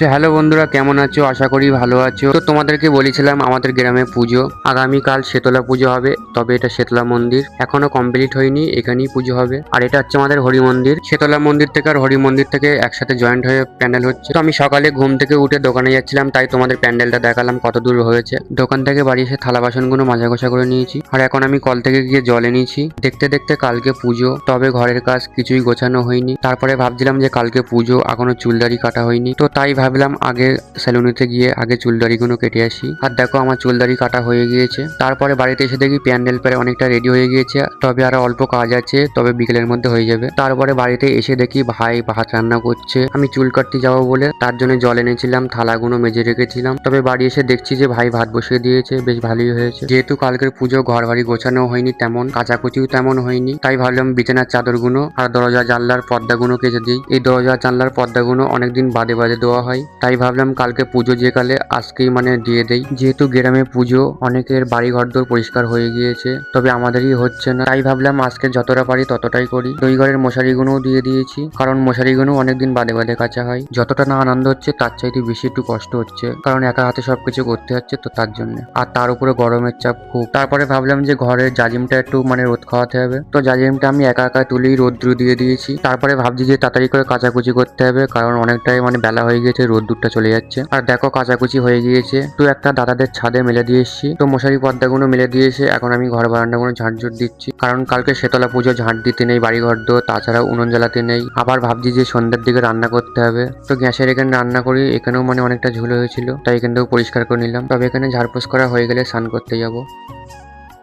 Hello বন্ধুরা, কেমন আছো? আশা করি ভালো আছো। তো তোমাদেরকে বলেছিলাম আমাদের গ্রামে পুজো আগামীকাল শীতলা পুজো হবে। তবে এটা শীতলা মন্দির এখনো কমপ্লিট হয়নি, এখানেই পুজো হবে। আর এটা হচ্ছে আমাদের হরি মন্দির। শীতলা মন্দির থেকে আর হরি মন্দির থেকে একসাথে জয়েন্ট হয়ে প্যান্ডেল হচ্ছে। তো আমি সকালে ঘুম থেকে উঠে দোকানে যাচ্ছিলাম, তাই তোমাদের প্যান্ডেলটা দেখালাম কত দূর হয়েছে। দোকান থেকে বাড়ি এসে থালা বাসনগুলো মাজা ঘষা করে নিয়েছি, আর এখন আমি কল থেকে গিয়ে জল এনেছি। দেখতে দেখতে কালকে পুজো, তবে ঘরের কাজ কিছুই গোছানো হয়নি। তারপরে ভাবছিলাম যে কালকে পুজো, এখনো চুলদাড়ি কাটা হয়নি, তো তাই ভাবলাম আগে সেলুনেতে গিয়ে আগে চুলদাড়িগুলো কেটে আসি। আর দেখো আমার চুলদাড়ি কাটা হয়ে গিয়েছে। তারপরে বাড়িতে এসে দেখি প্যান্ডেল প্রায় অনেকটা রেডি হয়ে গিয়েছে, তবে আরো অল্প কাজ আছে, তবে বিকেলের মধ্যে হয়ে যাবে। তারপরে বাড়িতে এসে দেখি ভাই ভাত রান্না করছে। আমি চুল কাটতে যাবো বলে তার জন্য জল এনেছিলাম, থালাগুলো মেজে রেখেছিলাম। তবে বাড়ি এসে দেখছি যে ভাই ভাত বসিয়ে দিয়েছে, বেশ ভালোই হয়েছে। যেহেতু কালকের পুজো ঘর বাড়ি গোছানো হয়নি, তেমন কাচাকুচিও তেমন হয়নি, তাই ভাবলাম বিছানার চাদরগুলো আর দরজা জানলার পর্দাগুলো কেচে দিই। এই দরজা জানলার পর্দাগুলো অনেকদিন বাদে বাদে দেওয়া হয়, তাই ভাবলাম কালকে পুজো যে কালে আজকেই দিয়ে দেই। যেহেতু গ্রামে পুজো, অনেকের বাড়ি ঘরদোর পরিষ্কার হয়ে গিয়েছে, তবে আমাদেরই হচ্ছে না, তাই ভাবলাম আজকে যতটা পারি ততটাই করি। তো এই ঘরের মশারিগুলোও দিয়ে দিয়েছি, কারণ মশারিগুলো অনেকদিন বাদে বাদে কাচা হয়। যতটা না আনন্দ হচ্ছে তার চাইতে বেশি একটু কষ্ট হচ্ছে, কারণ একা হাতে সবকিছু করতে হচ্ছে, তো তার জন্য। আর তার উপরে গরমের চাপ খুব। তারপরে ভাবলাম যে ঘরের জাজিমটা একটু রোদ খাওয়াতে হবে, তো জাজিমটা আমি একা একা তুলেই রোদ্রু দিয়ে দিয়েছি। তারপরে ভাবছি যে তাড়াতাড়ি করে কাচাকুচি করতে হবে, কারণ অনেকটাই বেলা হয়ে গিয়েছে, রোদ্দুরটা চলে যাচ্ছে। আর দেখো কাচাকুচি হয়ে গিয়েছে, তো একটা দাদাদের ছাদে মেলে দিয়ে এসেছি। তো মশারি পর্দাগুলো মেলে দিয়ে এসে এখন আমি ঘর বারান্দাগুলো ঝাঁটঝুট দিচ্ছি, কারণ কালকে শীতলা পুজো, ঝাঁট দিতে নেই বাড়ি ঘর দো, তাছাড়া উনুন জ্বালাতে নেই। আবার ভাবছি যে সন্ধ্যার দিকে রান্না করতে হবে, তো গ্যাসের এখানে রান্না করি, এখানেও অনেকটা ঝুল হয়েছিল, তাই এখান থেকেও পরিষ্কার করে নিলাম। তবে এখানে ঝাড়পোছ করা হয়ে গেলে স্নান করতে যাবো।